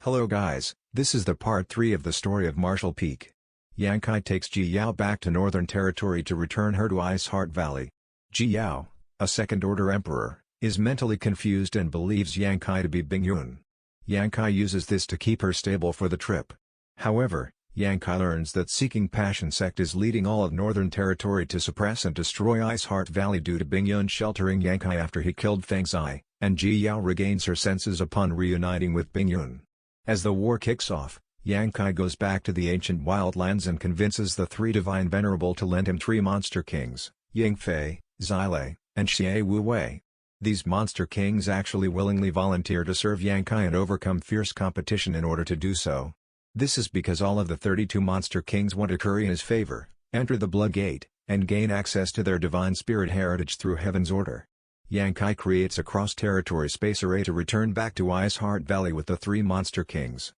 Hello guys, this is the part 3 of the story of Marshall Peak. Yang Kai takes Ji Yao back to Northern Territory to return her to Ice Heart Valley. Ji Yao, a second-order emperor, is mentally confused and believes Yang Kai to be Bing Yun. Yang Kai uses this to keep her stable for the trip. However, Yang Kai learns that Seeking Passion sect is leading all of Northern Territory to suppress and destroy Ice Heart Valley due to Bing Yun sheltering Yang Kai after he killed Feng Zai, and Ji Yao regains her senses upon reuniting with Bing Yun. As the war kicks off, Yang Kai goes back to the ancient wildlands and convinces the three Divine Venerable to lend him 3 monster kings, Ying Fei, Xile, and Xie Wu Wei. These monster kings actually willingly volunteer to serve Yang Kai and overcome fierce competition in order to do so. This is because all of the 32 monster kings want to curry in his favor, enter the Blood Gate, and gain access to their divine spirit heritage through Heaven's order. Yang Kai creates a cross-territory space array to return back to Ice Heart Valley with the 3 monster kings.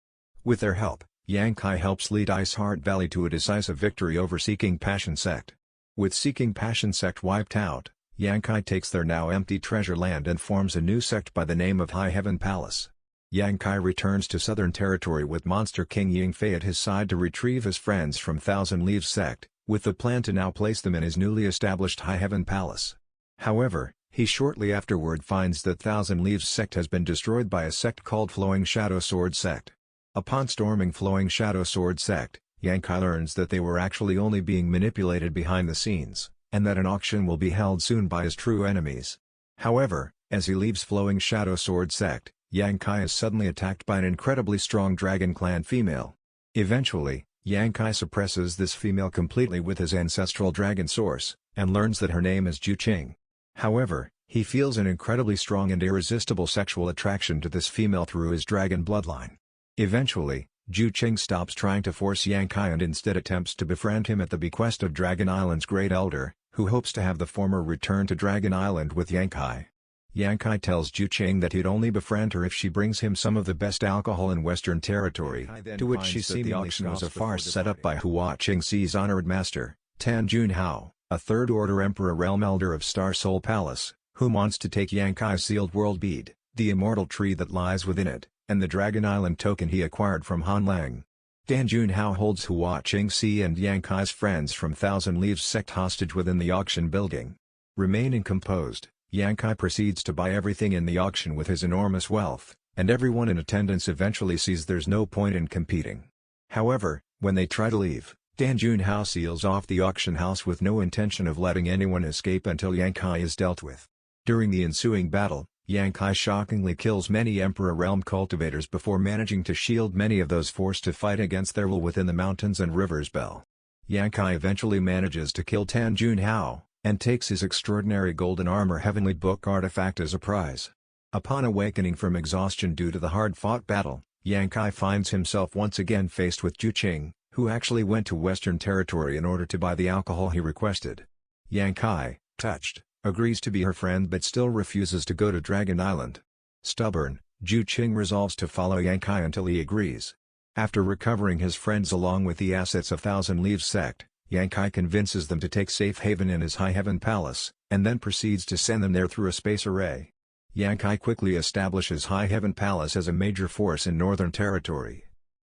With their help, Yang Kai helps lead Ice Heart Valley to a decisive victory over Seeking Passion sect. With Seeking Passion sect wiped out, Yang Kai takes their now empty treasure land and forms a new sect by the name of High Heaven Palace. Yang Kai returns to Southern Territory with Monster King Ying Fei at his side to retrieve his friends from Thousand Leaves sect, with the plan to now place them in his newly established High Heaven Palace. However, he shortly afterward finds that Thousand Leaves sect has been destroyed by a sect called Flowing Shadow Sword sect. Upon storming Flowing Shadow Sword sect, Yang Kai learns that they were actually only being manipulated behind the scenes, and that an auction will be held soon by his true enemies. However, as he leaves Flowing Shadow Sword sect, Yang Kai is suddenly attacked by an incredibly strong Dragon Clan female. Eventually, Yang Kai suppresses this female completely with his ancestral dragon source, and learns that her name is Ju Qing. However, he feels an incredibly strong and irresistible sexual attraction to this female through his dragon bloodline. Eventually, Ju Qing stops trying to force Yang Kai and instead attempts to befriend him at the bequest of Dragon Island's Great Elder, who hopes to have the former return to Dragon Island with Yang Kai. Yang Kai tells Ju Qing that he'd only befriend her if she brings him some of the best alcohol in Western Territory, to which she seemingly the auction was a farce set up by Hua Qingxi's honored master, Tan Junhao, a third-order emperor realm elder of Star Soul Palace, who wants to take Yang Kai's sealed world bead, the immortal tree that lies within it, and the Dragon Island token he acquired from Han Lang. Tan Junhao holds Hua Qingxi and Yang Kai's friends from Thousand Leaves sect hostage within the auction building. Remaining composed, Yang Kai proceeds to buy everything in the auction with his enormous wealth, and everyone in attendance eventually sees there's no point in competing. However, when they try to leave, Tan Junhao seals off the auction house with no intention of letting anyone escape until Yang Kai is dealt with. During the ensuing battle, Yang Kai shockingly kills many Emperor Realm cultivators before managing to shield many of those forced to fight against their will within the mountains and rivers Bell. Yang Kai eventually manages to kill Tan Junhao, and takes his extraordinary golden armor Heavenly Book artifact as a prize. Upon awakening from exhaustion due to the hard-fought battle, Yang Kai finds himself once again faced with Ju Qing, who actually went to Western Territory in order to buy the alcohol he requested. Yang Kai, touched, agrees to be her friend but still refuses to go to Dragon Island. Stubborn, Ju Qing resolves to follow Yang Kai until he agrees. After recovering his friends along with the assets of Thousand Leaves sect, Yang Kai convinces them to take safe haven in his High Heaven Palace, and then proceeds to send them there through a space array. Yang Kai quickly establishes High Heaven Palace as a major force in Northern Territory.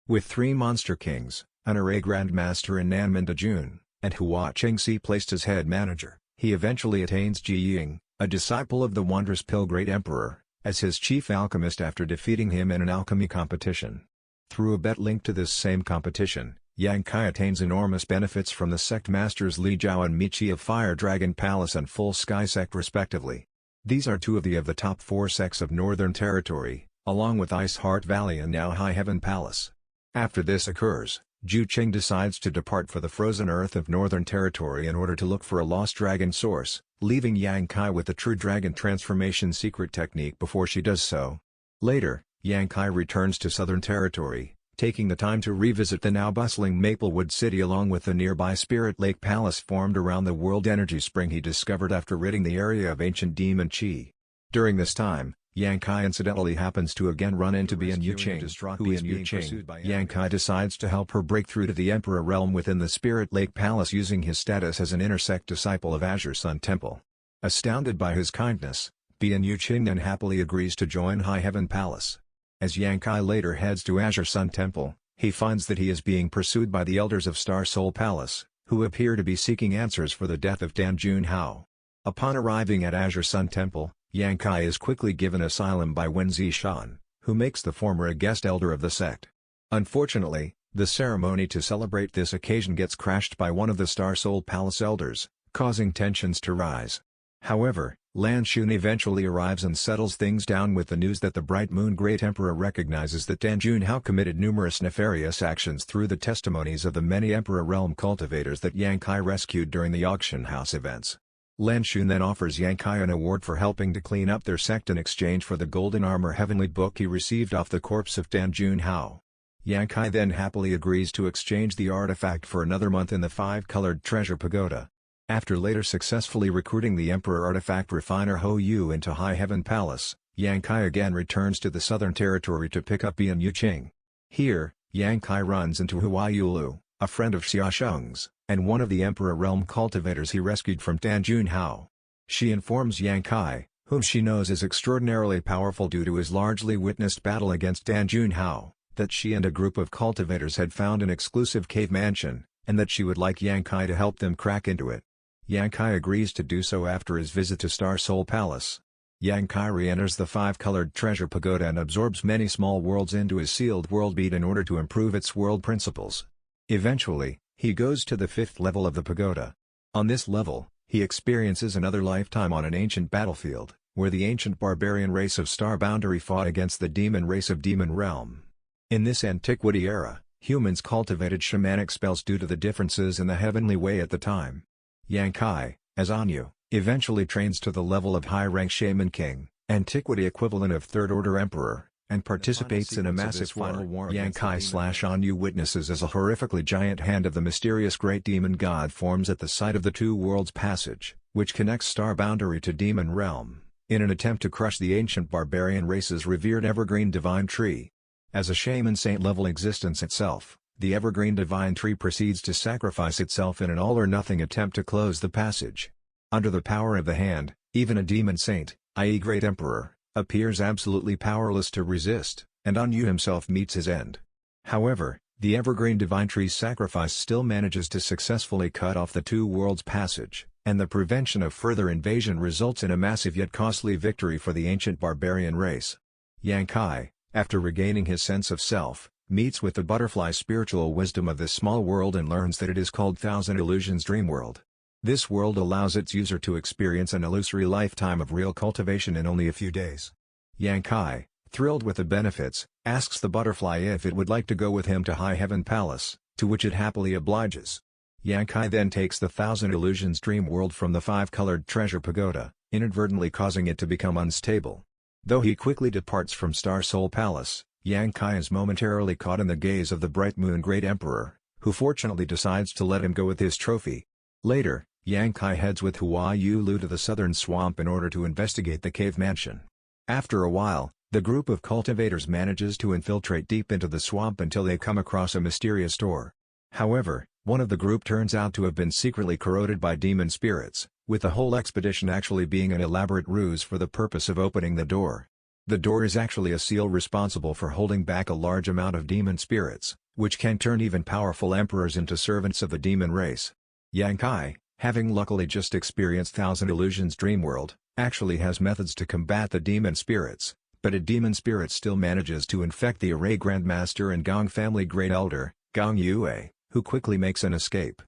With 3 monster kings, an array grandmaster in Nanman Dajun, and Hua Qingxi placed as head manager, he eventually attains Ji Ying, a disciple of the wondrous Pill Great Emperor, as his chief alchemist after defeating him in an alchemy competition. Through a bet linked to this same competition, Yang Kai attains enormous benefits from the sect masters Li Zhao and Michi of Fire Dragon Palace and Full Sky sect respectively. These are 2 of the top 4 sects of Northern Territory, along with Ice Heart Valley and now High Heaven Palace. After this occurs, Ju Qing decides to depart for the frozen earth of Northern Territory in order to look for a lost dragon source, leaving Yang Kai with the true dragon transformation secret technique before she does so. Later, Yang Kai returns to Southern Territory, taking the time to revisit the now bustling Maplewood City along with the nearby Spirit Lake Palace formed around the world energy spring he discovered after ridding the area of ancient demon Qi. During this time, Yang Kai incidentally happens to again run into Bian Yuqing, who is Yuqing. Yang Kai decides to help her break through to the Emperor realm within the Spirit Lake Palace using his status as an intersect disciple of Azure Sun Temple. Astounded by his kindness, Bian Yuqing then happily agrees to join High Heaven Palace. As Yang Kai later heads to Azure Sun Temple, he finds that he is being pursued by the elders of Star Soul Palace, who appear to be seeking answers for the death of Dan Junhao. Upon arriving at Azure Sun Temple, Yang Kai is quickly given asylum by Wen Zishan, who makes the former a guest elder of the sect. Unfortunately, the ceremony to celebrate this occasion gets crashed by one of the Star Soul Palace elders, causing tensions to rise. However, Lan Xun eventually arrives and settles things down with the news that the Bright Moon Great Emperor recognizes that Dan Junhao committed numerous nefarious actions through the testimonies of the many Emperor Realm cultivators that Yang Kai rescued during the auction house events. Lan Xun then offers Yang Kai an award for helping to clean up their sect in exchange for the golden armor heavenly book he received off the corpse of Dan Junhao. Yang Kai then happily agrees to exchange the artifact for another month in the five-colored treasure pagoda. After later successfully recruiting the Emperor artifact refiner Ho Yu into High Heaven Palace, Yang Kai again returns to the Southern Territory to pick up Bian Yuqing. Here, Yang Kai runs into Hua Yulu, a friend of Xia Sheng's, and one of the Emperor Realm cultivators he rescued from Dan Junhao. She informs Yang Kai, whom she knows is extraordinarily powerful due to his largely witnessed battle against Dan Junhao, that she and a group of cultivators had found an exclusive cave mansion, and that she would like Yang Kai to help them crack into it. Yang Kai agrees to do so after his visit to Star Soul Palace. Yang Kai re-enters the five-colored treasure pagoda and absorbs many small worlds into his sealed world bead in order to improve its world principles. Eventually, he goes to the fifth level of the pagoda. On this level, he experiences another lifetime on an ancient battlefield, where the ancient barbarian race of Star Boundary fought against the demon race of Demon Realm. In this antiquity era, humans cultivated shamanic spells due to the differences in the heavenly way at the time. Yang Kai, as Anyu, eventually trains to the level of high-rank Shaman King, antiquity equivalent of Third Order Emperor, and participates in a massive final war. Yang Kai/Anyu witnesses as a horrifically giant hand of the mysterious Great Demon God forms at the site of the Two Worlds Passage, which connects Star Boundary to Demon Realm, in an attempt to crush the ancient barbarian race's revered Evergreen Divine Tree. As a shaman saint-level existence itself, the Evergreen Divine Tree proceeds to sacrifice itself in an all-or-nothing attempt to close the passage. Under the power of the hand, even a demon saint, i.e. Great Emperor, appears absolutely powerless to resist, and Anyu himself meets his end. However, the Evergreen Divine Tree's sacrifice still manages to successfully cut off the Two Worlds Passage, and the prevention of further invasion results in a massive yet costly victory for the ancient barbarian race. Yang Kai, after regaining his sense of self, meets with the butterfly spiritual wisdom of this small world and learns that it is called Thousand Illusions Dream World. This world allows its user to experience an illusory lifetime of real cultivation in only a few days. Yang Kai, thrilled with the benefits, asks the butterfly if it would like to go with him to High Heaven Palace, to which it happily obliges. Yang Kai then takes the Thousand Illusions Dream World from the five-colored treasure pagoda, inadvertently causing it to become unstable. Though he quickly departs from Star Soul Palace, Yang Kai is momentarily caught in the gaze of the Bright Moon Great Emperor, who fortunately decides to let him go with his trophy. Later, Yang Kai heads with Hua Yulu to the southern swamp in order to investigate the cave mansion. After a while, the group of cultivators manages to infiltrate deep into the swamp until they come across a mysterious door. However, one of the group turns out to have been secretly corroded by demon spirits, with the whole expedition actually being an elaborate ruse for the purpose of opening the door. The door is actually a seal responsible for holding back a large amount of demon spirits, which can turn even powerful emperors into servants of the demon race. Yang Kai, having luckily just experienced Thousand Illusions Dream World, actually has methods to combat the demon spirits, but a demon spirit still manages to infect the Array Grandmaster and Gong family Great Elder, Gong Yue, who quickly makes an escape.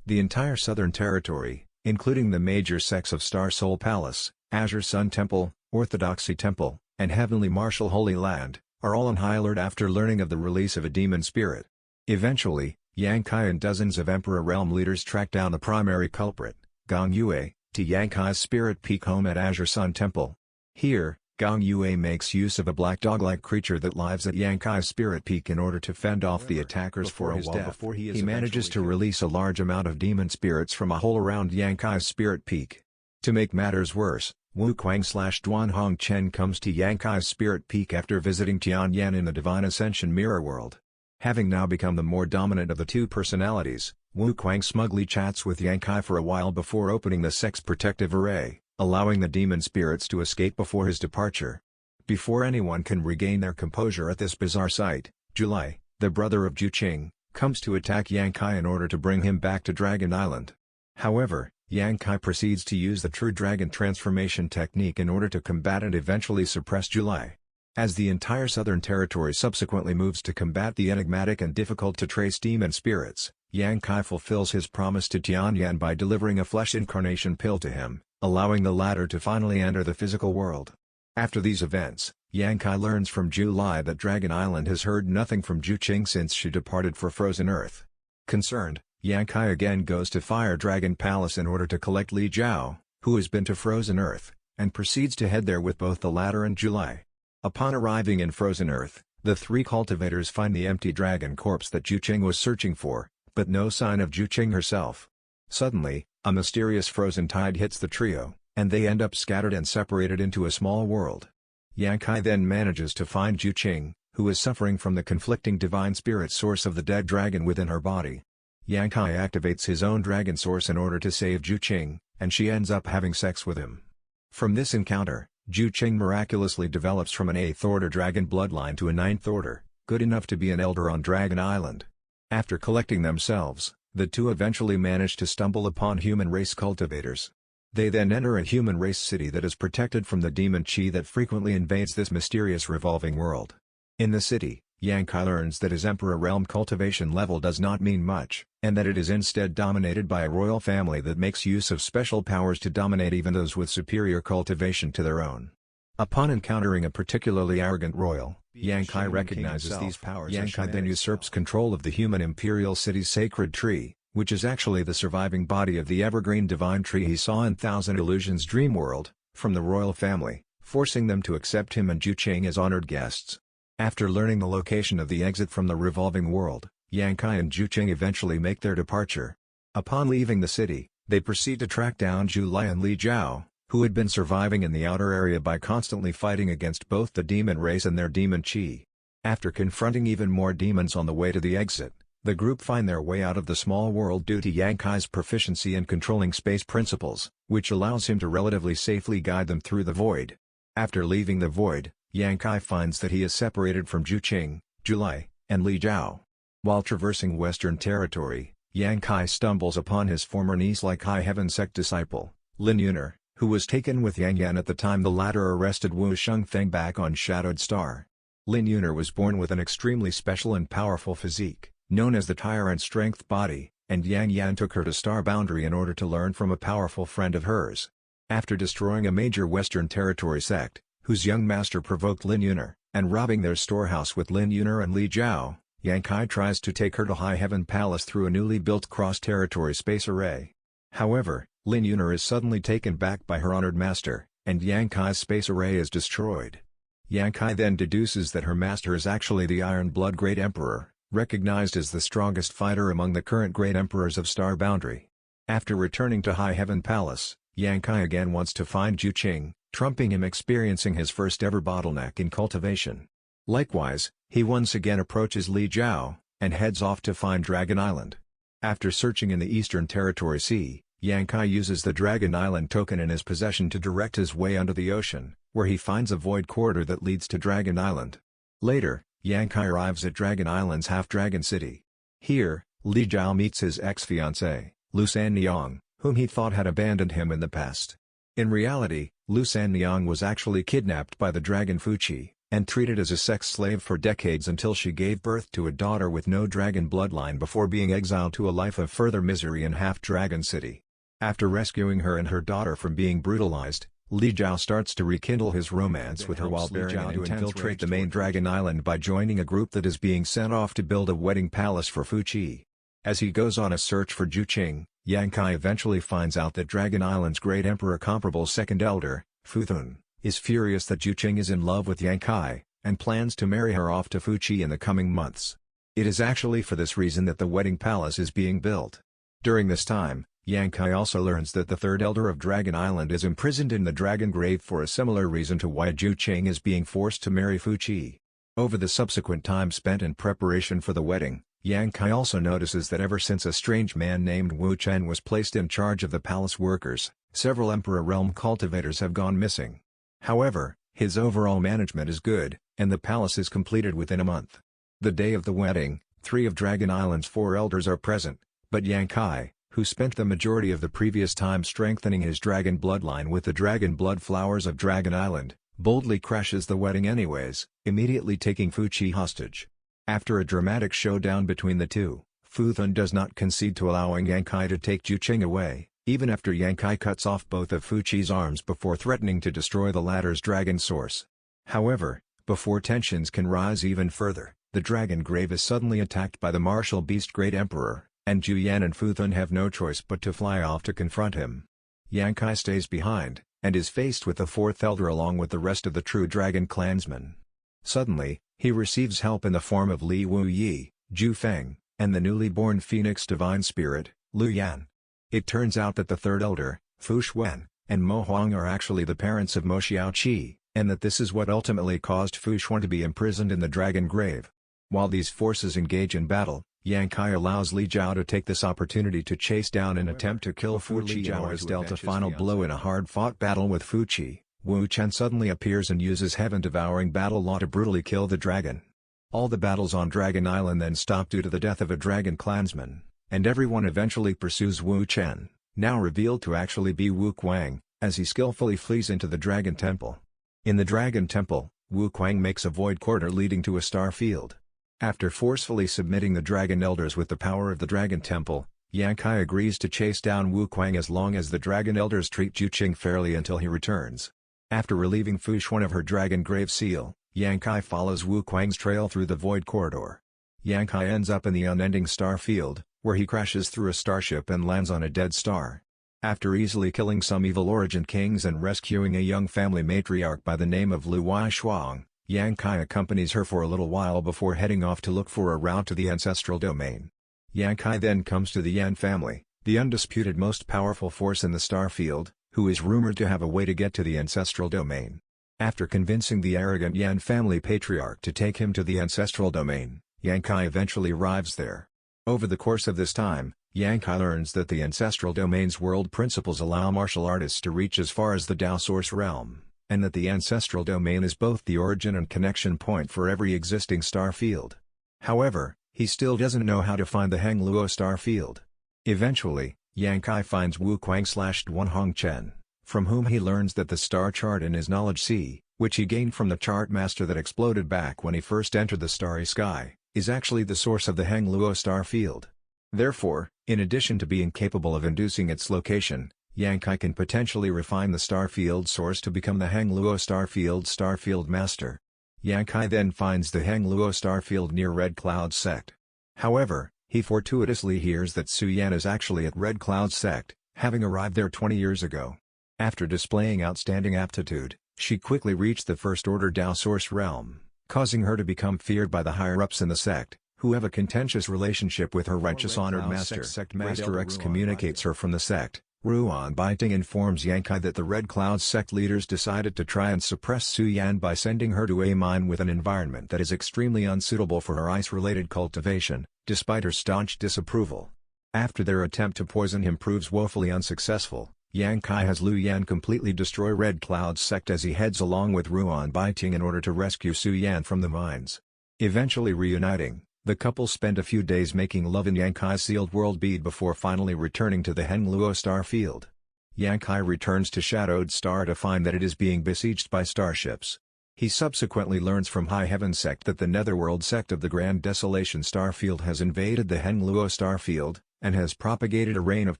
The entire Southern Territory, including the major sects of Star Soul Palace, Azure Sun Temple, Orthodoxy Temple, and Heavenly Martial Holy Land, are all on high alert after learning of the release of a demon spirit. Eventually, Yang Kai and dozens of Emperor Realm leaders track down the primary culprit, Gong Yue, to Yang Kai's Spirit Peak home at Azure Sun Temple. Here, Gong Yue makes use of a black dog-like creature that lives at Yang Kai's Spirit Peak in order to fend off the attackers for his death. He manages to release a large amount of demon spirits from a hole around Yang Kai's Spirit Peak. To make matters worse, Wu Kuang/Duan Hongchen comes to Yang Kai's Spirit Peak after visiting Tianyan in the Divine Ascension Mirror World. Having now become the more dominant of the two personalities, Wu Kuang smugly chats with Yang Kai for a while before opening the sect's protective array, allowing the demon spirits to escape before his departure. Before anyone can regain their composure at this bizarre sight, July, the brother of Zhu Qing, comes to attack Yang Kai in order to bring him back to Dragon Island. However, Yang Kai proceeds to use the True Dragon transformation technique in order to combat and eventually suppress July. As the entire Southern Territory subsequently moves to combat the enigmatic and difficult-to-trace demon spirits, Yang Kai fulfills his promise to Tianyan by delivering a flesh incarnation pill to him, allowing the latter to finally enter the physical world. After these events, Yang Kai learns from July that Dragon Island has heard nothing from Zhu Qing since she departed for Frozen Earth. Concerned, Yang Kai again goes to Fire Dragon Palace in order to collect Li Jiao, who has been to Frozen Earth, and proceeds to head there with both the latter and July. Upon arriving in Frozen Earth, the three cultivators find the empty dragon corpse that Zhu Qing was searching for, but no sign of Zhu Qing herself. Suddenly, a mysterious frozen tide hits the trio, and they end up scattered and separated into a small world. Yang Kai then manages to find Zhu Qing, who is suffering from the conflicting divine spirit source of the dead dragon within her body. Yang Kai activates his own dragon source in order to save Zhu Qing, and she ends up having sex with him. From this encounter, Zhu Qing miraculously develops from an 8th order dragon bloodline to a 9th order, good enough to be an elder on Dragon Island. After collecting themselves, the two eventually manage to stumble upon human race cultivators. They then enter a human race city that is protected from the demon chi that frequently invades this mysterious revolving world. In the city, Yang Kai learns that his Emperor realm cultivation level does not mean much, and that it is instead dominated by a royal family that makes use of special powers to dominate even those with superior cultivation to their own. Upon encountering a particularly arrogant royal, Yang Kai recognizes these powers. Yang Kai then usurps control of the human imperial city's sacred tree, which is actually the surviving body of the evergreen divine tree he saw in Thousand Illusions Dream World, from the royal family, forcing them to accept him and Zhu Qing as honored guests. After learning the location of the exit from the revolving world, Yang Kai and Zhu Qing eventually make their departure. Upon leaving the city, they proceed to track down July and Li Jiao, who had been surviving in the outer area by constantly fighting against both the demon race and their demon chi. After confronting even more demons on the way to the exit, the group find their way out of the small world due to Yang Kai's proficiency in controlling space principles, which allows him to relatively safely guide them through the void. After leaving the void, Yang Kai finds that he is separated from Zhu Qing, July, and Li Jiao. While traversing Western Territory, Yang Kai stumbles upon his former niece-like High Heaven sect disciple, Lin Yuner, who was taken with Yang Yan at the time the latter arrested Wu Shengfeng back on Shadowed Star. Lin Yuner was born with an extremely special and powerful physique, known as the Tyrant Strength Body, and Yang Yan took her to Star Boundary in order to learn from a powerful friend of hers. After destroying a major Western Territory sect, whose young master provoked Lin Yuner, and robbing their storehouse with Lin Yuner and Li Jiao, Yang Kai tries to take her to High Heaven Palace through a newly built cross-territory space array. However, Lin Yuner is suddenly taken back by her honored master, and Yang Kai's space array is destroyed. Yang Kai then deduces that her master is actually the Iron Blood Great Emperor, recognized as the strongest fighter among the current Great Emperors of Star Boundary. After returning to High Heaven Palace, Yang Kai again wants to find Zhu Qing, trumping him experiencing his first ever bottleneck in cultivation. Likewise, he once again approaches Li Jiao, and heads off to find Dragon Island. After searching in the Eastern Territory Sea, Yang Kai uses the Dragon Island token in his possession to direct his way under the ocean, where he finds a void corridor that leads to Dragon Island. Later, Yang Kai arrives at Dragon Island's half-dragon city. Here, Li Jiao meets his ex-fiancée, Lu Sanniang, whom he thought had abandoned him in the past. In reality, Lu Sanniang was actually kidnapped by the dragon Fuqi, and treated as a sex slave for decades until she gave birth to a daughter with no dragon bloodline before being exiled to a life of further misery in Half-Dragon City. After rescuing her and her daughter from being brutalized, Li Jiao starts to rekindle his romance with her while bearing to infiltrate the main Dragon Island by joining a group that is being sent off to build a wedding palace for Fuqi. As he goes on a search for Zhu Qing, Yang Kai eventually finds out that Dragon Island's great emperor comparable second elder, Fu Thun, is furious that Zhu Qing is in love with Yang Kai, and plans to marry her off to Fuqi in the coming months. It is actually for this reason that the wedding palace is being built. During this time, Yang Kai also learns that the third elder of Dragon Island is imprisoned in the Dragon Grave for a similar reason to why Zhu Qing is being forced to marry Fuqi. Over the subsequent time spent in preparation for the wedding, Yang Kai also notices that ever since a strange man named Wu Chen was placed in charge of the palace workers, several Emperor Realm cultivators have gone missing. However, His overall management is good, and the palace is completed within a month. The day of the wedding, 3 of Dragon Island's 4 elders are present, but Yang Kai, who spent the majority of the previous time strengthening his dragon bloodline with the dragon blood flowers of Dragon Island, boldly crashes the wedding anyways, immediately taking Fu Qi hostage. After a dramatic showdown between the two, Fu Thun does not concede to allowing Yang Kai to take Ju Qing away, even after Yang Kai cuts off both of Fu Qi's arms before threatening to destroy the latter's dragon source. However, before tensions can rise even further, the dragon grave is suddenly attacked by the martial beast Great Emperor, and Zhu Yan and Fu Thun have no choice but to fly off to confront him. Yang Kai stays behind, and is faced with the 4th elder along with the rest of the true dragon clansmen. Suddenly, he receives help in the form of Li Wu Yi, Zhu Feng, and the newly born phoenix divine spirit, Lu Yan. It turns out that the 3rd elder, Fu Xuan, and Mo Huang are actually the parents of Mo Xiaoqi, and that this is what ultimately caused Fu Xuan to be imprisoned in the dragon grave. While these forces engage in battle, Yang Kai allows Li Jiao to take this opportunity to chase down and attempt to kill Fu Qi. Li Jiao has dealt a final blow in a hard-fought battle with Fu Qi. Wu Chen suddenly appears and uses heaven-devouring battle law to brutally kill the dragon. All the battles on Dragon Island then stop due to the death of a dragon clansman, and everyone eventually pursues Wu Chen, now revealed to actually be Wu Kuang, as he skillfully flees into the Dragon Temple. In the Dragon Temple, Wu Kuang makes a void corridor leading to a star field. After forcefully submitting the Dragon Elders with the power of the Dragon Temple, Yang Kai agrees to chase down Wu Kuang as long as the Dragon Elders treat Ju Qing fairly until he returns. After relieving Fu Xuan of her Dragon Grave Seal, Yang Kai follows Wu Kuang's trail through the void corridor. Yang Kai ends up in the unending star field, where he crashes through a starship and lands on a dead star. After easily killing some evil origin kings and rescuing a young family matriarch by the name of Lu Wai Shuang, Yang Kai accompanies her for a little while before heading off to look for a route to the ancestral domain. Yang Kai then comes to the Yan family, the undisputed most powerful force in the star field, who is rumored to have a way to get to the ancestral domain. After convincing the arrogant Yan family patriarch to take him to the ancestral domain, Yang Kai eventually arrives there. Over the course of this time, Yang Kai learns that the ancestral domain's world principles allow martial artists to reach as far as the Dao Source realm, and that the ancestral domain is both the origin and connection point for every existing star field. However, he still doesn't know how to find the Heng Luo star field. Eventually, Yang Kai finds Wu Kuang/Duan Hongchen, from whom he learns that the star chart in his knowledge sea, which he gained from the chart master that exploded back when he first entered the starry sky, is actually the source of the Heng Luo star field. Therefore, in addition to being capable of inducing its location, Yang Kai can potentially refine the star field source to become the Heng Luo Starfield Master. Yang Kai then finds the Heng Luo Starfield near Red Cloud Sect. However, he fortuitously hears that Su Yan is actually at Red Cloud Sect, having arrived there 20 years ago. After displaying outstanding aptitude, she quickly reached the First Order Dao Source realm, causing her to become feared by the higher-ups in the sect, who have a contentious relationship with her righteous honored master. Master excommunicates her from the sect. Ruan Baiting informs Yang Kai that the Red Cloud sect leaders decided to try and suppress Su Yan by sending her to a mine with an environment that is extremely unsuitable for her ice-related cultivation, despite her staunch disapproval. After their attempt to poison him proves woefully unsuccessful, Yang Kai has Lu Yan completely destroy Red Cloud sect as he heads along with Ruan Baiting in order to rescue Su Yan from the mines. Eventually reuniting, the couple spend a few days making love in Yang Kai's sealed world bead before finally returning to the Heng Luo star field. Yang Kai returns to Shadowed Star to find that it is being besieged by starships. He subsequently learns from High Heaven sect that the Netherworld sect of the Grand Desolation Starfield has invaded the Heng Luo Starfield, and has propagated a reign of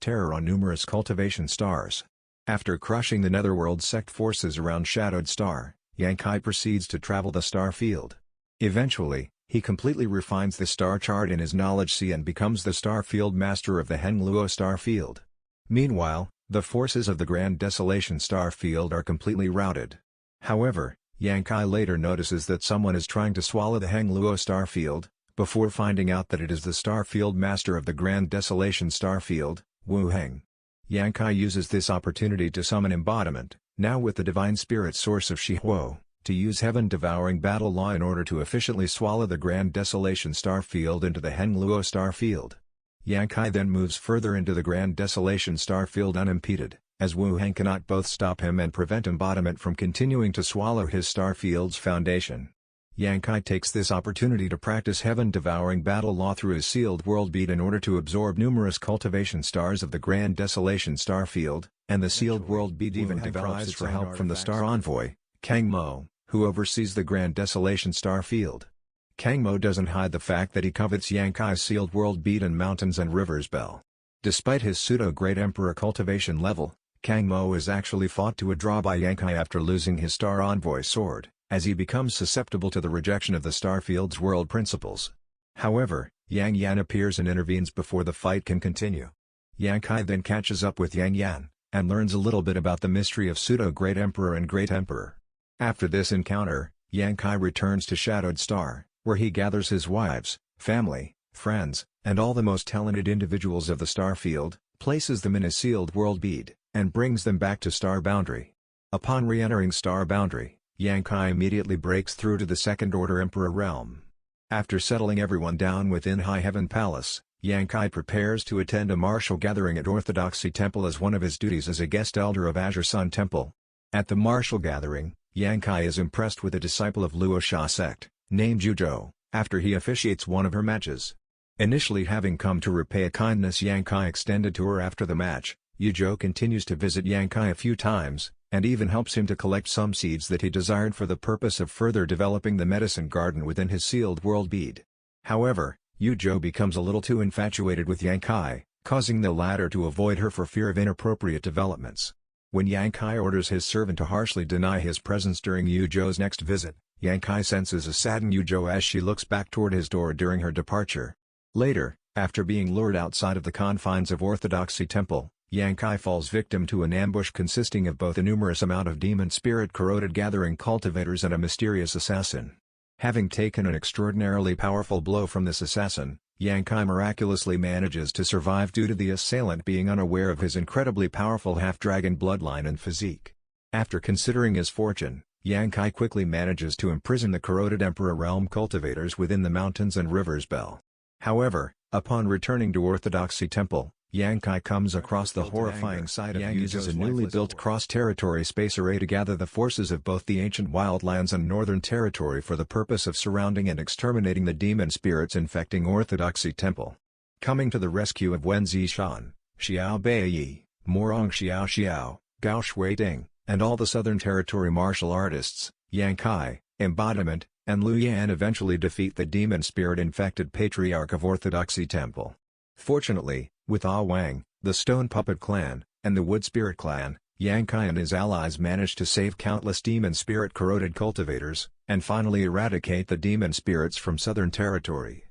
terror on numerous cultivation stars. After crushing the Netherworld sect forces around Shadowed Star, Yang Kai proceeds to travel the star field. Eventually, he completely refines the star chart in his knowledge sea and becomes the Starfield Master of the Heng Luo Starfield. Meanwhile, the forces of the Grand Desolation Starfield are completely routed. However, Yang Kai later notices that someone is trying to swallow the Heng Luo Starfield, before finding out that it is the Starfield Master of the Grand Desolation Starfield, Wu Heng. Yang Kai uses this opportunity to summon Embodiment, now with the Divine Spirit source of Shihuo, to use heaven-devouring battle law in order to efficiently swallow the Grand Desolation Starfield into the Heng Luo Starfield. Yang Kai then moves further into the Grand Desolation Starfield unimpeded, as Wu Hang cannot both stop him and prevent embodiment from continuing to swallow his Starfield's foundation. Yang Kai takes this opportunity to practice heaven-devouring battle law through his sealed world bead in order to absorb numerous cultivation stars of the Grand Desolation Starfield, and the sealed world bead even develops for help from the Star Envoy, Kang Mo, who oversees the Grand Desolation Starfield. Kang Mo doesn't hide the fact that he covets Yang Kai's sealed world bead and Mountains and Rivers Bell. Despite his pseudo-Great Emperor cultivation level, Kang Mo is actually fought to a draw by Yang Kai after losing his Star Envoy sword, as he becomes susceptible to the rejection of the Starfield's world principles. However, Yang Yan appears and intervenes before the fight can continue. Yang Kai then catches up with Yang Yan, and learns a little bit about the mystery of pseudo-Great Emperor and Great Emperor. After this encounter, Yang Kai returns to Shadowed Star, where he gathers his wives, family, friends, and all the most talented individuals of the Starfield, places them in a sealed world bead, and brings them back to Star Boundary. Upon re-entering Star Boundary, Yang Kai immediately breaks through to the Second Order Emperor realm. After settling everyone down within High Heaven Palace, Yang Kai prepares to attend a martial gathering at Orthodoxy Temple as one of his duties as a guest elder of Azure Sun Temple. At the martial gathering, Yang Kai is impressed with a disciple of Luo Sha sect, named Yu Zhou, after he officiates one of her matches. Initially having come to repay a kindness Yang Kai extended to her after the match, Yu Zhou continues to visit Yang Kai a few times, and even helps him to collect some seeds that he desired for the purpose of further developing the medicine garden within his sealed world bead. However, Yu Zhou becomes a little too infatuated with Yang Kai, causing the latter to avoid her for fear of inappropriate developments. When Yang Kai orders his servant to harshly deny his presence during Yu Zhou's next visit, Yang Kai senses a saddened Yu Zhou as she looks back toward his door during her departure. Later, after being lured outside of the confines of Orthodoxy Temple, Yang Kai falls victim to an ambush consisting of both a numerous amount of demon spirit corroded gathering cultivators and a mysterious assassin. Having taken an extraordinarily powerful blow from this assassin, Yang Kai miraculously manages to survive due to the assailant being unaware of his incredibly powerful half-dragon bloodline and physique. After considering his fortune, Yang Kai quickly manages to imprison the corroded Emperor Realm cultivators within the Mountains and Rivers Bell. However, upon returning to Orthodoxy Temple, Yang Kai comes across the horrifying sight of Yang uses a newly built cross-territory space array to gather the forces of both the ancient wildlands and Northern Territory for the purpose of surrounding and exterminating the demon spirits infecting Orthodoxy Temple. Coming to the rescue of Wen Zishan, Xiao Beiyi, Morong Xiao Xiao, Gao Shuiting, and all the Southern Territory martial artists, Yang Kai, Embodiment, and Lu Yan eventually defeat the demon spirit-infected Patriarch of Orthodoxy Temple. Fortunately, with Ah Wang, the Stone Puppet Clan, and the Wood Spirit Clan, Yang Kai and his allies managed to save countless demon spirit-corroded cultivators, and finally eradicate the demon spirits from Southern Territory.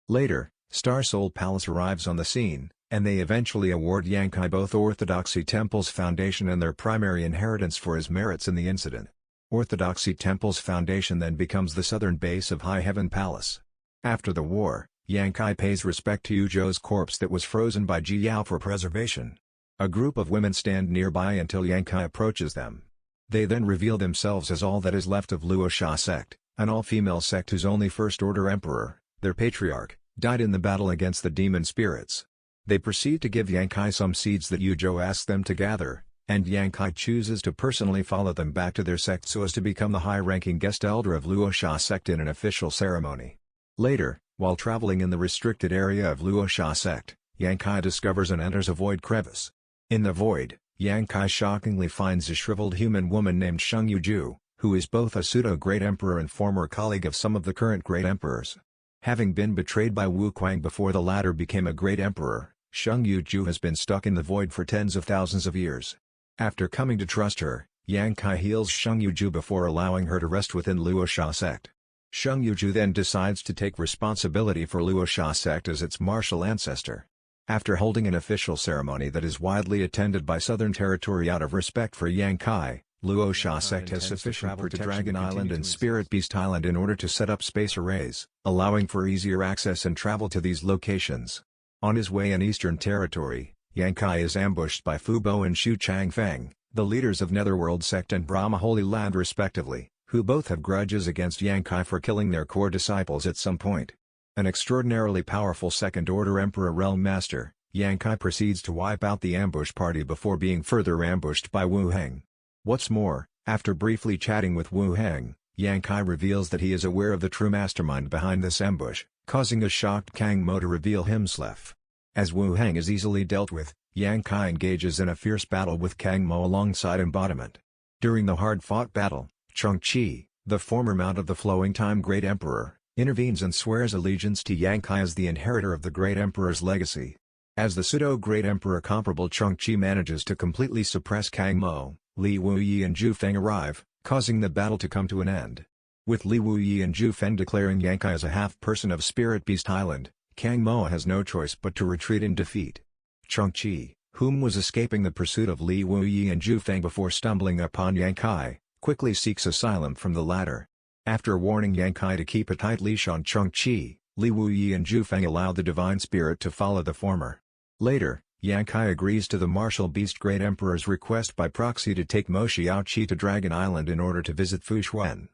Later, Star Soul Palace arrives on the scene, and they eventually award Yang Kai both Orthodoxy Temple's foundation and their primary inheritance for his merits in the incident. Orthodoxy Temple's foundation then becomes the southern base of High Heaven Palace. After the war, Yang Kai pays respect to Yu Zhou's corpse that was frozen by Ji Yao for preservation. A group of women stand nearby until Yang Kai approaches them. They then reveal themselves as all that is left of Luo Sha sect, an all-female sect whose only First Order Emperor, their patriarch, died in the battle against the demon spirits. They proceed to give Yang Kai some seeds that Yu Zhou asks them to gather, and Yang Kai chooses to personally follow them back to their sect so as to become the high-ranking guest elder of Luo Sha sect in an official ceremony. Later, while traveling in the restricted area of Luo Sha sect, Yang Kai discovers and enters a void crevice. In the void, Yang Kai shockingly finds a shriveled human woman named Sheng Yuju, who is both a pseudo-Great Emperor and former colleague of some of the current Great Emperors. Having been betrayed by Wu Kuang before the latter became a Great Emperor, Sheng Yuju has been stuck in the void for tens of thousands of years. After coming to trust her, Yang Kai heals Sheng Yuju before allowing her to rest within Luo Sha sect. Sheng Yuju then decides to take responsibility for Luo Sha sect as its martial ancestor. After holding an official ceremony that is widely attended by Southern Territory out of respect for Yang Kai, Luo Sha sect has sufficient protection to Dragon Island and Spirit Beast Island in order to set up space arrays, allowing for easier access and travel to these locations. On his way in Eastern Territory, Yang Kai is ambushed by Fu Bo and Xu Changfeng, the leaders of Netherworld sect and Brahma Holy Land respectively, who both have grudges against Yang Kai for killing their core disciples at some point. An extraordinarily powerful Second Order Emperor Realm Master, Yang Kai proceeds to wipe out the ambush party before being further ambushed by Wu Heng. What's more, after briefly chatting with Wu Heng, Yang Kai reveals that he is aware of the true mastermind behind this ambush, causing a shocked Kang Mo to reveal himself. As Wu Heng is easily dealt with, Yang Kai engages in a fierce battle with Kang Mo alongside Embodiment. During the hard-fought battle, Chung Chi, the former Mount of the Flowing Time Great Emperor, intervenes and swears allegiance to Yang Kai as the inheritor of the Great Emperor's legacy. As the pseudo-Great Emperor comparable Chung Chi manages to completely suppress Kang Mo, Li Wuyi and Zhu Feng arrive, causing the battle to come to an end. With Li Wuyi and Zhu Feng declaring Yang Kai as a half-person of Spirit Beast Island, Kang Mo has no choice but to retreat in defeat. Chung Chi, whom was escaping the pursuit of Li Wuyi and Zhu Feng before stumbling upon Yang Kai, quickly seeks asylum from the latter. After warning Yang Kai to keep a tight leash on Chung Chi, Li Wuyi and Zhu Feng allow the Divine Spirit to follow the former. Later, Yang Kai agrees to the martial beast Great Emperor's request by proxy to take Mo Xiaoqi to Dragon Island in order to visit Fu Xuan.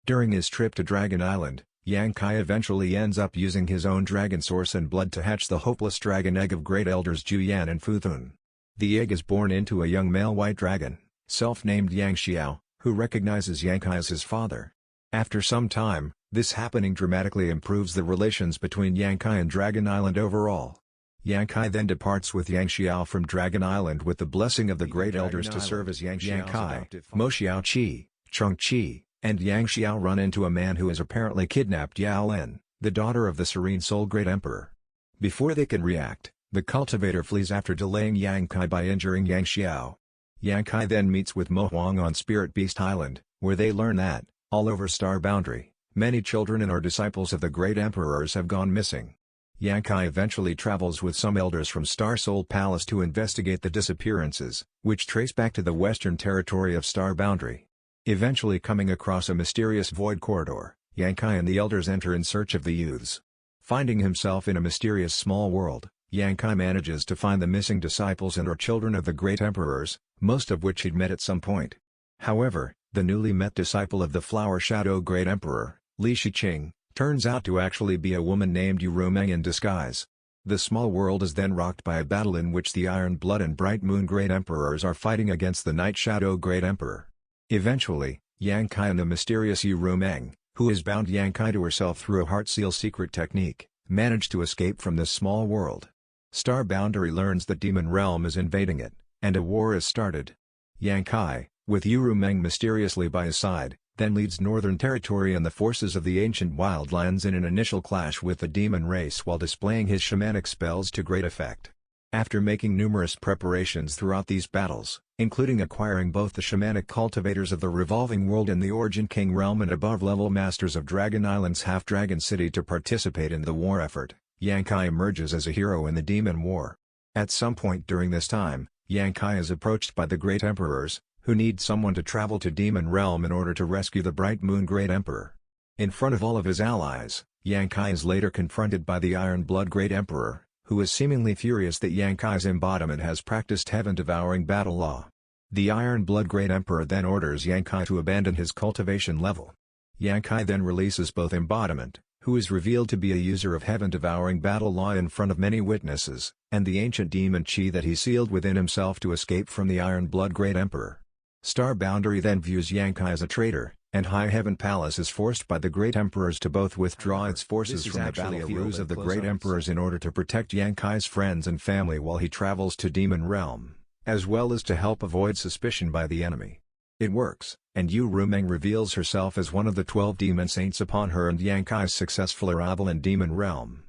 During his trip to Dragon Island, Yang Kai eventually ends up using his own dragon source and blood to hatch the hopeless dragon egg of great elders Zhu Yan and Fu Thun. The egg is born into a young male white dragon, self-named Yang Xiao, who recognizes Yang Kai as his father. After some time, this happening dramatically improves the relations between Yang Kai and Dragon Island overall. Yang Kai then departs with Yang Xiao from Dragon Island with the blessing of the great elders to serve as Yang Kai. Mo Xiaoqi, Chung Chi, and Yang Xiao run into a man who has apparently kidnapped Yao Lin, the daughter of the Serene Soul Great Emperor. Before they can react, the cultivator flees after delaying Yang Kai by injuring Yang Xiao. Yang Kai then meets with Mo Huang on Spirit Beast Island, where they learn that, all over Star Boundary, many children and or disciples of the Great Emperors have gone missing. Yang Kai eventually travels with some elders from Star Soul Palace to investigate the disappearances, which trace back to the western territory of Star Boundary. Eventually coming across a mysterious void corridor, Yang Kai and the elders enter in search of the youths. Finding himself in a mysterious small world, Yang Kai manages to find the missing disciples and or children of the Great Emperors, most of which he'd met at some point. However, the newly met disciple of the Flower Shadow Great Emperor, Li Shiqing, turns out to actually be a woman named Yu Rumeng in disguise. The small world is then rocked by a battle in which the Iron Blood and Bright Moon Great Emperors are fighting against the Night Shadow Great Emperor. Eventually, Yang Kai and the mysterious Yu Rumeng, who has bound Yang Kai to herself through a heart seal secret technique, manage to escape from this small world. Star Boundary learns that Demon Realm is invading it, and a war is started. Yang Kai, with Yu Rumeng mysteriously by his side, then leads Northern Territory and the forces of the Ancient Wildlands in an initial clash with the demon race while displaying his shamanic spells to great effect. After making numerous preparations throughout these battles, including acquiring both the shamanic cultivators of the Revolving World and the Origin King Realm and above-level masters of Dragon Island's Half-Dragon City to participate in the war effort, Yang Kai emerges as a hero in the Demon War. At some point during this time, Yang Kai is approached by the Great Emperors, who need someone to travel to Demon Realm in order to rescue the Bright Moon Great Emperor. In front of all of his allies, Yang Kai is later confronted by the Iron Blood Great Emperor, who is seemingly furious that Yang Kai's embodiment has practiced heaven-devouring battle law. The Iron Blood Great Emperor then orders Yang Kai to abandon his cultivation level. Yang Kai then releases both embodiment, who is revealed to be a user of heaven-devouring battle law in front of many witnesses, and the ancient demon chi that he sealed within himself to escape from the Iron Blood Great Emperor. Star Boundary then views Yang Kai as a traitor, and High Heaven Palace is forced by the Great Emperors to both withdraw its forces from the battlefields of the Great Emperors in order to protect Yang Kai's friends and family while he travels to Demon Realm, as well as to help avoid suspicion by the enemy. It works, and Yu Rumeng reveals herself as one of the 12 demon saints upon her and Yang Kai's successful arrival in Demon Realm.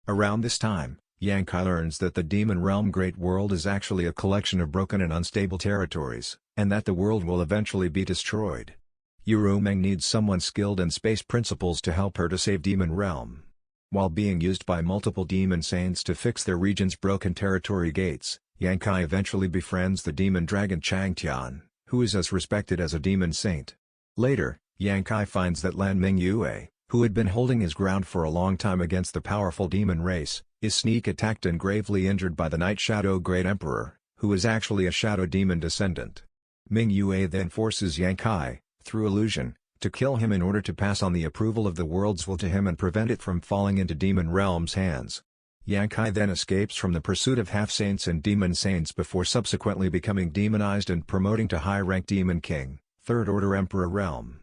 Around this time, Yang Kai learns that the Demon Realm Great World is actually a collection of broken and unstable territories, and that the world will eventually be destroyed. Yu Rumeng needs someone skilled in space principles to help her to save Demon Realm. While being used by multiple demon saints to fix their region's broken territory gates, Yang Kai eventually befriends the demon dragon Chang Tian, who is as respected as a demon saint. Later, Yang Kai finds that Lan Mingyue, who had been holding his ground for a long time against the powerful demon race, is sneak attacked and gravely injured by the Night Shadow Great Emperor, who is actually a shadow demon descendant. Mingyue then forces Yang Kai, through illusion, to kill him in order to pass on the approval of the world's will to him and prevent it from falling into Demon Realm's hands. Yang Kai then escapes from the pursuit of half-saints and demon saints before subsequently becoming demonized and promoting to high-rank Demon King, Third Order Emperor realm.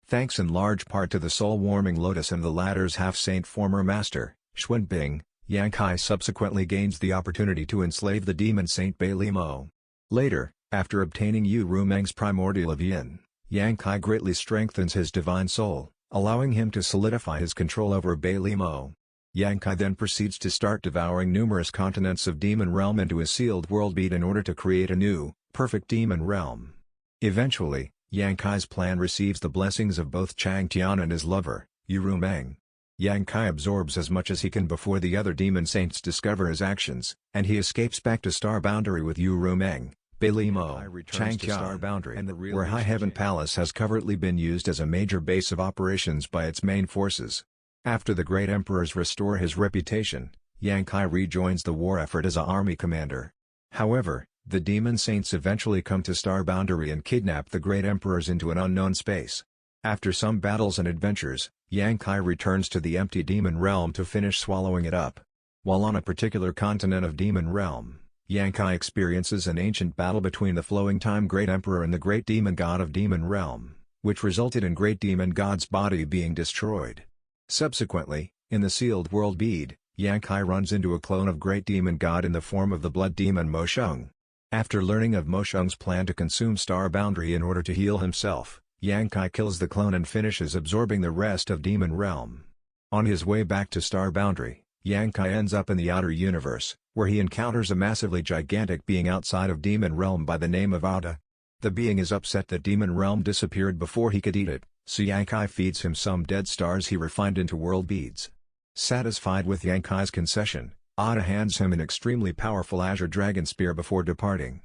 Thanks in large part to the soul-warming Lotus and the latter's half-saint former master, Xuanbing, Yang Kai subsequently gains the opportunity to enslave the demon saint Bai Li Mo. Later, after obtaining Yu Rumeng's primordial of Yin, Yang Kai greatly strengthens his divine soul, allowing him to solidify his control over Bai Li Mo. Yang Kai then proceeds to start devouring numerous continents of Demon Realm into his sealed world bead in order to create a new, perfect Demon Realm. Eventually, Yang Kai's plan receives the blessings of both Chang Tian and his lover, Yu Rumeng. Yang Kai absorbs as much as he can before the other demon saints discover his actions, and he escapes back to Star Boundary with Yu Rumeng, Bai Li Mo, Chang Tian, Star Boundary, where High Heaven Palace has covertly been used as a major base of operations by its main forces. After the Great Emperors restore his reputation, Yang Kai rejoins the war effort as an army commander. However, the demon saints eventually come to Star Boundary and kidnap the Great Emperors into an unknown space. After some battles and adventures, Yang Kai returns to the empty Demon Realm to finish swallowing it up. While on a particular continent of Demon Realm, Yang Kai experiences an ancient battle between the Flowing Time Great Emperor and the Great Demon God of Demon Realm, which resulted in Great Demon God's body being destroyed. Subsequently, in the sealed world bead, Yang Kai runs into a clone of Great Demon God in the form of the blood demon Mo Sheng. After learning of Mo Sheng's plan to consume Star Boundary in order to heal himself, Yang Kai kills the clone and finishes absorbing the rest of Demon Realm. On his way back to Star Boundary, Yang Kai ends up in the outer universe, where he encounters a massively gigantic being outside of Demon Realm by the name of Ada. The being is upset that Demon Realm disappeared before he could eat it, so Yang Kai feeds him some dead stars he refined into world beads. Satisfied with Yang Kai's concession, Ada hands him an extremely powerful Azure Dragon Spear before departing.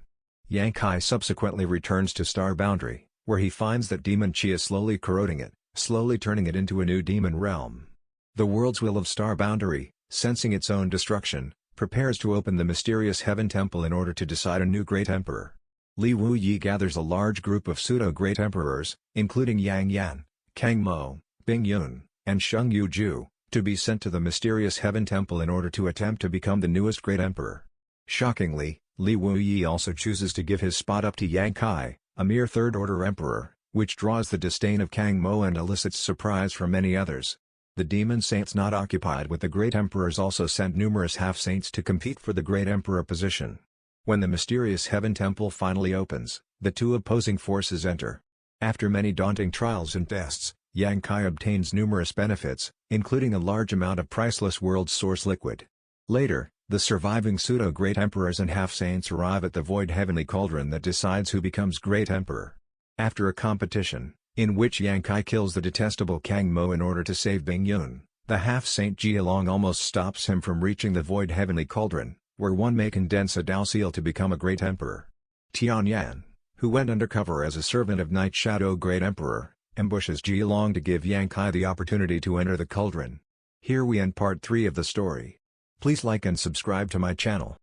Yang Kai subsequently returns to Star Boundary, where he finds that Demon Chi is slowly corroding it, slowly turning it into a new demon realm. The world's will of Star Boundary, sensing its own destruction, prepares to open the mysterious Heaven Temple in order to decide a new Great Emperor. Li Wuyi gathers a large group of pseudo-Great Emperors, including Yang Yan, Kang Mo, Bing Yun, and Sheng Yuju, to be sent to the mysterious Heaven Temple in order to attempt to become the newest Great Emperor. Shockingly, Li Wuyi also chooses to give his spot up to Yang Kai, a mere third-order emperor, which draws the disdain of Kang Mo and elicits surprise from many others. The demon saints not occupied with the Great Emperors also sent numerous half-saints to compete for the Great Emperor position. When the mysterious Heaven Temple finally opens, the two opposing forces enter. After many daunting trials and tests, Yang Kai obtains numerous benefits, including a large amount of priceless world source liquid. Later, the surviving pseudo-Great Emperors and half-saints arrive at the Void Heavenly Cauldron that decides who becomes Great Emperor. After a competition, in which Yang Kai kills the detestable Kang Mo in order to save Bing Yun, the half-saint Jia Long almost stops him from reaching the Void Heavenly Cauldron, where one may condense a Dao Seal to become a Great Emperor. Tian Yan, who went undercover as a servant of Night Shadow Great Emperor, ambushes Jia Long to give Yang Kai the opportunity to enter the cauldron. Here we end part 3 of the story. Please like and subscribe to my channel.